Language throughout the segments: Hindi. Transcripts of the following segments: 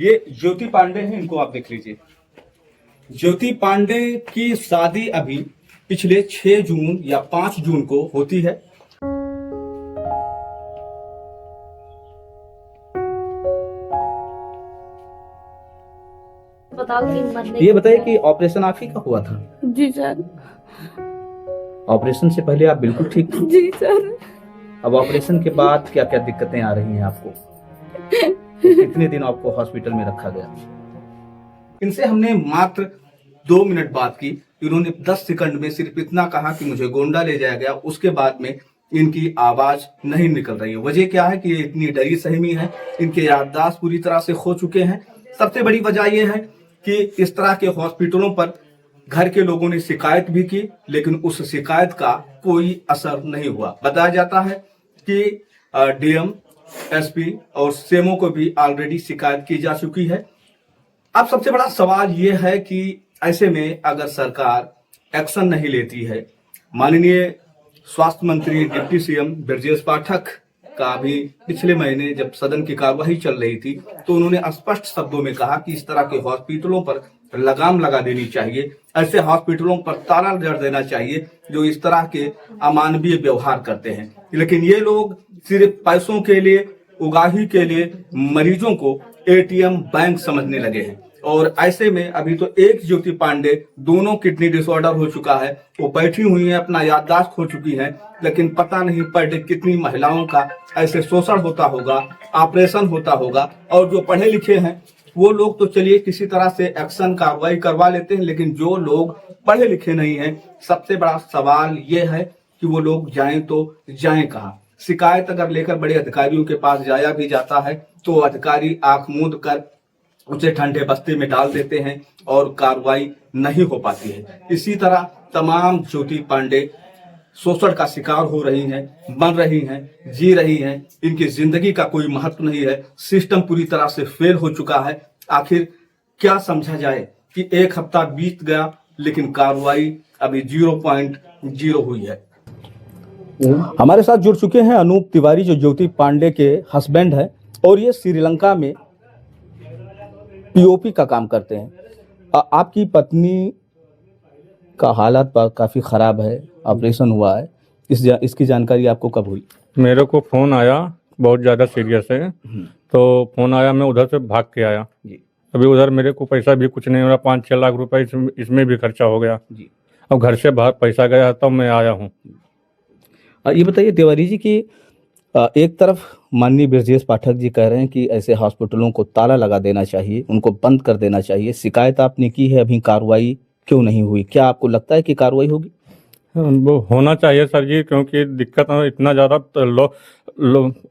ये ज्योति पांडे हैं, इनको आप देख लीजिए। ज्योति पांडे की शादी अभी पिछले 6 जून या 5 जून को होती है। ये बताइए कि ऑपरेशन आप ही का हुआ था? जी सर। ऑपरेशन से पहले आप बिल्कुल ठीक थी? जी सर। अब ऑपरेशन के बाद क्या क्या दिक्कतें आ रही हैं आपको? तो कितने दिन आपको हॉस्पिटल में रखा गया? इनसे हमने मात्र 2 मिनट बात की। इन्होंने 10 सेकंड में सिर्फ इतना कहा कि मुझे गोंडा ले जाया गया। उसके बाद में इनकी आवाज नहीं निकल रही है। वजह क्या है कि ये इतनी डरी सहमी है, इनके याददाश्त पूरी तरह से खो चुके हैं। सबसे बड़ी वजह यह है कि इस तरह के हॉस्पिटलों पर घर के लोगों ने शिकायत भी की, लेकिन उस शिकायत का कोई असर नहीं हुआ। बताया जाता है कि डीएम, एसपी और सीएमओ को भी ऑलरेडी शिकायत की जा चुकी है। अब सबसे बड़ा सवाल यह है कि ऐसे में अगर सरकार एक्शन नहीं लेती है, माननीय स्वास्थ्य मंत्री डिप्टी सीएम ब्रजेश पाठक का भी पिछले महीने जब सदन की कार्यवाही चल रही थी तो उन्होंने स्पष्ट शब्दों में कहा कि इस तरह के हॉस्पिटलों पर लगाम लगा देनी चाहिए, ऐसे हॉस्पिटलों पर ताला जड़ देना चाहिए जो इस तरह के अमानवीय व्यवहार करते हैं। लेकिन ये लोग सिर्फ पैसों के लिए, उगाही के लिए मरीजों को एटीएम बैंक समझने लगे हैं। और ऐसे में अभी तो एक ज्योति पांडे, दोनों किडनी डिसऑर्डर हो चुका है, वो बैठी हुई है, अपना याददाश्त खो चुकी है, लेकिन पता नहीं पर डे कितनी महिलाओं का ऐसे शोषण होता होगा, ऑपरेशन होता होगा। और जो पढ़े लिखे हैं वो लोग तो चलिए किसी तरह से एक्शन कार्रवाई करवा लेते हैं, लेकिन जो लोग पढ़े लिखे नहीं हैं, सबसे बड़ा सवाल ये है कि वो लोग जाएं तो जाएं कहाँ। शिकायत अगर लेकर बड़े अधिकारियों के पास जाया भी जाता है तो अधिकारी आंख मूंद कर उसे ठंडे बस्ते में डाल देते हैं और कार्रवाई नहीं हो पाती है। इसी तरह तमाम ज्योति पांडे शोषण का शिकार हो रही हैं, बन रही हैं, जी रही हैं। इनकी जिंदगी का कोई महत्व नहीं है। सिस्टम पूरी तरह से फेल हो चुका है। आखिर क्या समझा जाए कि 1 हफ्ता बीत गया लेकिन कार्रवाई अभी 0.0 हुई है। हमारे साथ जुड़ चुके हैं अनूप तिवारी, जो ज्योति पांडे के हस्बैंड हैं और ये श्रीलंका में पीओपी का काम करते हैं। आपकी पत्नी का हालत काफी खराब है, ऑपरेशन हुआ है, इसकी जानकारी आपको कब हुई? मेरे को फ़ोन आया, बहुत ज़्यादा सीरियस है, तो फ़ोन आया, मैं उधर से भाग के आया जी। अभी उधर मेरे को पैसा भी कुछ नहीं हो रहा, 5-6 लाख रुपए इसमें भी खर्चा हो गया जी। अब घर से बाहर पैसा गया तब मैं आया हूँ। ये बताइए तिवारी जी कि एक तरफ माननीय ब्रजेश पाठक जी कह रहे हैं कि ऐसे हॉस्पिटलों को ताला लगा देना चाहिए, उनको बंद कर देना चाहिए। शिकायत आपने की है, अभी कार्रवाई क्यों नहीं हुई? क्या आपको लगता है कि कार्रवाई होगी? वो होना चाहिए सर जी, क्योंकि दिक्कत इतना ज़्यादा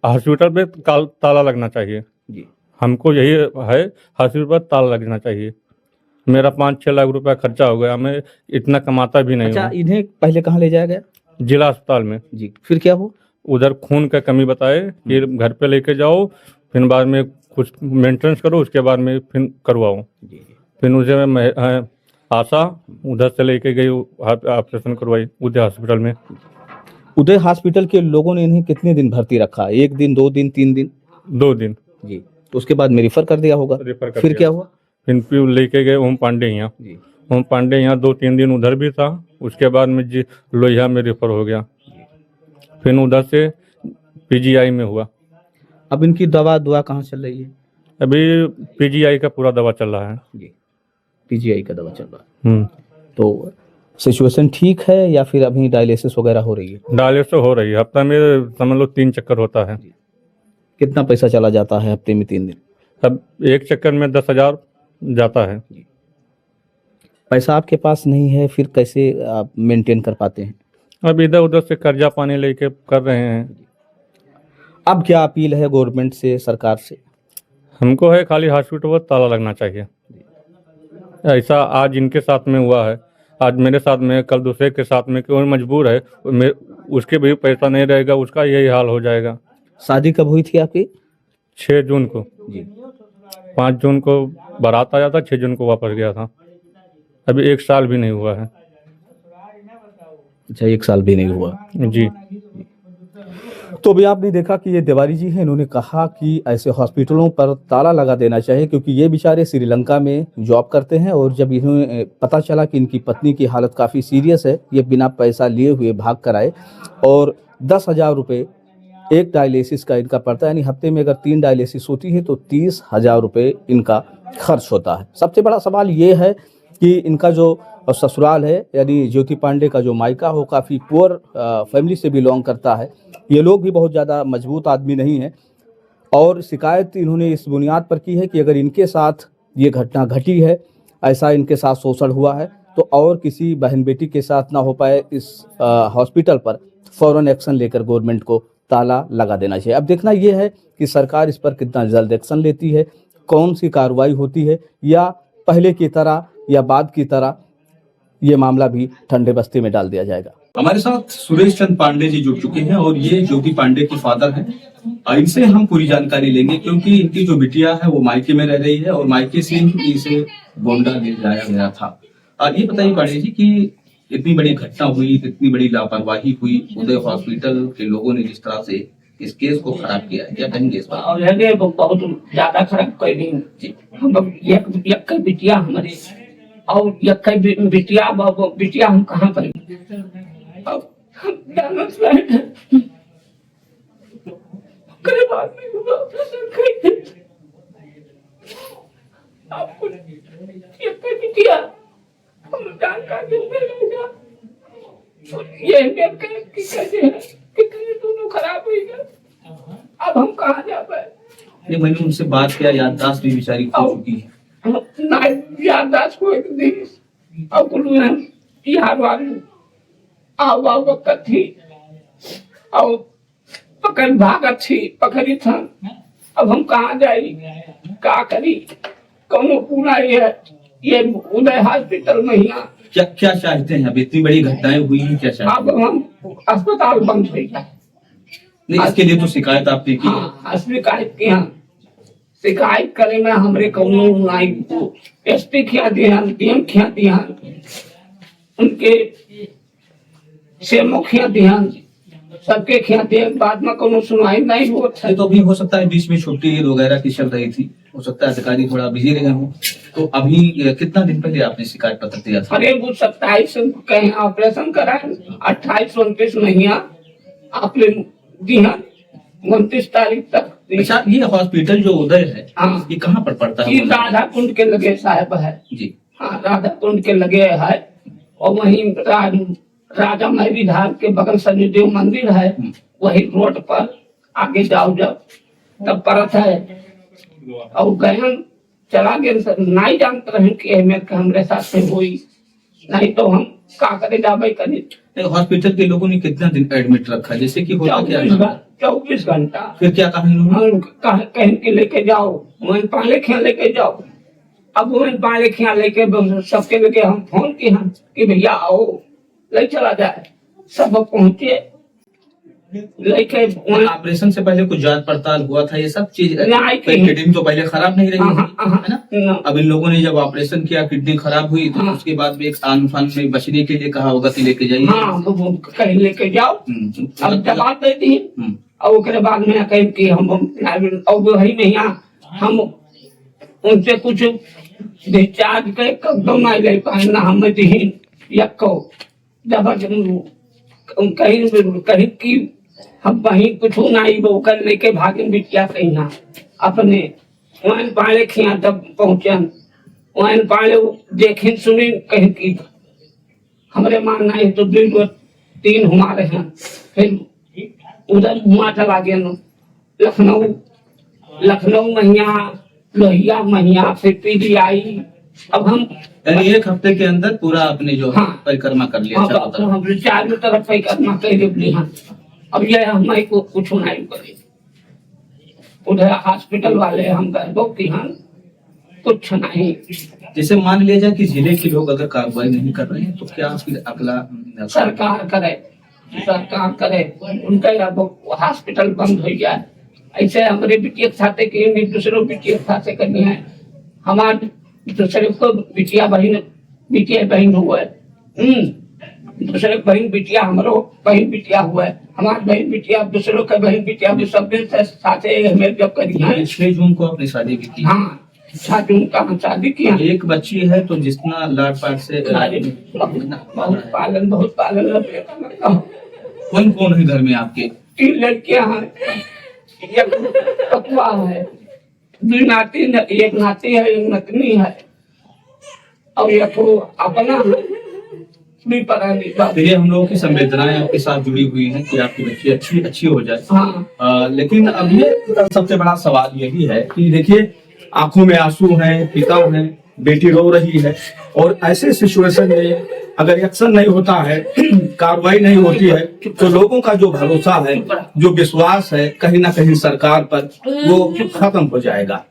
हॉस्पिटल पे ताला लगना चाहिए जी। हमको यही है, हॉस्पिटल पर ताला लगना चाहिए। मेरा 5-6 लाख रुपया खर्चा हो गया, मैं इतना कमाता भी नहीं। अच्छा, इन्हें पहले कहाँ ले जाया गया? जिला अस्पताल में जी। फिर क्या हुआ? उधर खून का कमी बताए, फिर घर पे लेके जाओ, फिर बाद में कुछ मेंटेनेंस करो, उसके बाद में फिर करवाओ। फिर उसे मैं आशा उधर से लेके गई, ऑपरेशन करवाई उदय हॉस्पिटल में। उदय हॉस्पिटल के लोगों ने इन्हें कितने दिन भर्ती रखा? 1 दिन, 2 दिन, 3 दिन? 2 दिन जी। तो उसके बाद में रेफर कर दिया होगा? फिर क्या हुआ? फिर लेके गए ओम पांडे यहाँ। ओम पांडे यहाँ 2-3 दिन उधर भी था, उसके बाद में जी लोहिया में रेफर हो गया, फिर उधर से पीजीआई में हुआ। अब इनकी दवा कहाँ चल रही है? अभी पीजीआई का पूरा दवा चल रहा है जी। पीजीआई का दवा चल रहा है। तो सिचुएशन ठीक है या फिर अभी डायलिसिस वगैरह हो रही है? डायलिसिस हो रही है, हफ्ता में समझ लो 3 चक्कर होता है। कितना पैसा चला जाता है हफ्ते में 3 दिन? अब 1 चक्कर में 10,000 जाता है। पैसा आपके पास नहीं है, फिर कैसे आप मेंटेन कर पाते हैं? अब इधर उधर से कर्जा पानी लेके कर रहे हैं। अब क्या अपील है गवर्नमेंट से, सरकार से? हमको है खाली हॉस्पिटल पर ताला लगना चाहिए। ऐसा आज इनके साथ में हुआ है, आज मेरे साथ में, कल दूसरे के साथ में, क्यों मजबूर है, उसके भी पैसा नहीं रहेगा, उसका यही हाल हो जाएगा। शादी कब हुई थी आपकी? 6 जून को जी। 5 जून को बारात आया था, 6 जून को वापस गया था। अभी 1 साल भी नहीं हुआ है। अच्छा, 1 साल भी नहीं हुआ जी। तो अभी आपने देखा कि ये तिवारी जी हैं, इन्होंने कहा कि ऐसे हॉस्पिटलों पर ताला लगा देना चाहिए, क्योंकि ये बेचारे श्रीलंका में जॉब करते हैं और जब इन्हें पता चला कि इनकी पत्नी की हालत काफ़ी सीरियस है, ये बिना पैसा लिए हुए भाग कर आए और 10,000 रुपये एक डायलिसिस का इनका पड़ता है, यानी हफ्ते में अगर 3 डायलिसिस होती है तो 30,000 रुपये इनका खर्च होता है। सबसे बड़ा सवाल ये है कि इनका जो ससुराल है, यानी ज्योति पांडे का जो मायका हो, काफ़ी पुअर फैमिली से बिलोंग करता है। ये लोग भी बहुत ज़्यादा मजबूत आदमी नहीं हैं और शिकायत इन्होंने इस बुनियाद पर की है कि अगर इनके साथ ये घटना घटी है, ऐसा इनके साथ शोषण हुआ है, तो और किसी बहन बेटी के साथ ना हो पाए, इस हॉस्पिटल पर फ़ौरन एक्शन लेकर गवर्नमेंट को ताला लगा देना चाहिए। अब देखना ये है कि सरकार इस पर कितना जल्द एक्शन लेती है, कौन सी कार्रवाई होती है, या पहले की तरह या बाद की तरह ये मामला भी ठंडे बस्ती में डाल दिया जाएगा। हमारे साथ सुरेश चंद पांडे जी जुड़ चुके हैं और ये ज्योति पांडे के फादर हैं। इनसे हम पूरी जानकारी लेंगे, क्योंकि इनकी जो बिटिया है वो मायके में रह रही है और मायके से ही इसे गोंडा ले जाया गया था। और ये बताइए पांडे जी कि इतनी बड़ी घटना हुई, इतनी बड़ी लापरवाही हुई, उदय हॉस्पिटल के लोगों ने जिस तरह से इस केस को खराब किया है, क्या कहेंगे इस बात? और ये बहुत ज्यादा खराब कर दी हम एक बिटिया हमारे, और एक बिटिया हम कहाँ पर अब डायमंड फ्लाइट है। करे बाद में हुआ ऑपरेशन कर आपको एक बिटिया हम जानकारी मिलेगा, ये मेरे की कैसे है कि दोनों खराब हो गए। अब हम कहाँ जा पाए? ये मैंने उनसे बात किया, याददाश्त भी बेचारी खो चुकी है। ना याददाश्त को एक दिन अब कुल्लू यार वाली आवा वक्त थी और पकड़ भागत थी, पकड़ी था। अब हम कहाँ जाई, क्या करी? कौनो पूरा ये उदय हॉस्पिटल में ही क्या क्या चाहते हैं? अब इतनी बड़ी घटनाएं हुई हैं, क्या चाहते अब हम अस्पताल बंद हो गया। नहीं, इसके लिए तो शिकायत आपने की? हाँ, शिकायत की। हम शिकायत करे में हमरे कौनो नाई को एसपी खिया दिया, डीएम खिया दिया, उनके से मुखिया दिया, सबके खिया दिया, बाद में कोनो सुनवाई नहीं हुआ। तो अभी हो सकता है बीच में छुट्टी वगैरह की चल रही थी, हो सकता है अधिकारी थोड़ा बिजी रहे हों। तो अभी कितना दिन पहले आपने शिकायत पत्र दिया था? अरे वो 27 कहीं ऑपरेशन कराए, 28-29 महीना आपने दिया, 29 तारीख तक। अच्छा, ये हॉस्पिटल जो उदय है, हाँ, ये कहाँ पर पड़ता है? ये राधा कुंड के लगे साहब है जी। हाँ, राधा कुंड के लगे है और वहीं राजा महरी धाम के बगल शनिदेव मंदिर है, वही रोड पर आगे जाओ जब तब परत है। और गहन चला गए, नहीं जानते रहे कि अहमियत हमरे साथ से हुई, नहीं तो हम का करे जाबे करे। हॉस्पिटल के लोगों ने कितना दिन एडमिट रखा, जैसे कि होता क्या है? 24 घंटा। फिर क्या कहा इन्होंने? कहीं के लेके जाओ, वहीं पाले खिया लेके जाओ। अब वहीं पाले खिया लेके सबके लेके हम फोन किए हैं कि भैया आओ, ले चला जाए। सब पहुंचे लेके। ऑपरेशन से पहले कुछ जांच पड़ताल हुआ था, ये सब चीज? नहीं, किडनी तो पहले खराब नहीं रही है ना? अब इन लोगों ने जब ऑपरेशन किया, किडनी खराब हुई, तो उसके बाद भी एक आन फान में बचने के लिए कहा होगा कि लेके जाइए। कहीं लेके जाओ, अब दवा दे दी और उसके बाद में कहीं कि हम और वही नहीं हम उनसे कुछ डिस्चार्ज के कदम नहीं ले पाए ना, हम दीन यको जब कहीं की हम वहीं कुछ नहीं वो कर लेके भागे बिटिया कहीं ना अपने वहीं पाले खिया तब पहुंचन वहीं पाले देखे सुने कहीं की हमारे मानना है तो 2-3 हमारे हैं। फिर उधर हुआ चला गया लखनऊ महिया, लोहिया महिया, फिर PGI। अब हम यानी 1 हफ्ते के अंदर पूरा अपने जो परिक्रमा कर लिया। हम 4 तरफ परिक्रमा कर लिया। अब ये हमारे को कुछ नहीं करे, उधर हॉस्पिटल वाले हम गए कि हम कुछ नहीं। जैसे मान लिया जाए कि जिले के लोग अगर कार्रवाई नहीं कर रहे हैं तो क्या फिर अगला सरकार करे उनका हॉस्पिटल बंद हो जाए। ऐसे हमारे बिटिया खाते के दूसरों बिटिया खाते करनी है, हमारे दूसरे को बिटिया बहन हुआ है। दूसरे बहन बिटिया हमरो बहन बिटिया हुआ है, हमारे बहन बिटिया दूसरों के बहन बिटिया भी सब दिन से साथे हमें जब करी है। 6 जून को आपने शादी की थी। हाँ 6 जून का हम शादी किया। एक बच्ची है तो जितना लाड प्यार से अरे बहुत पालन लगता। कौन कौन है घर में आपके? 3 लड़कियां हैं, एक पतवा है, 2 नाती, एक नाती है, एक नतनी है और एक अपना भी परानी बात। तो ये हम लोगों की संवेदनाएं आपके साथ जुड़ी हुई हैं कि आपकी बच्ची अच्छी हो जाए। हाँ लेकिन अब ये सबसे बड़ा सवाल यही है कि देखिए आंखों में आंसू हैं, पिता हैं, बेटी रो रही है और ऐसे सिचुएशन में अगर एक्शन नहीं होता है, कार्रवाई नहीं होती है तो लोगों का जो भरोसा है, जो विश्वास है कहीं ना कहीं सरकार पर वो खत्म हो जाएगा।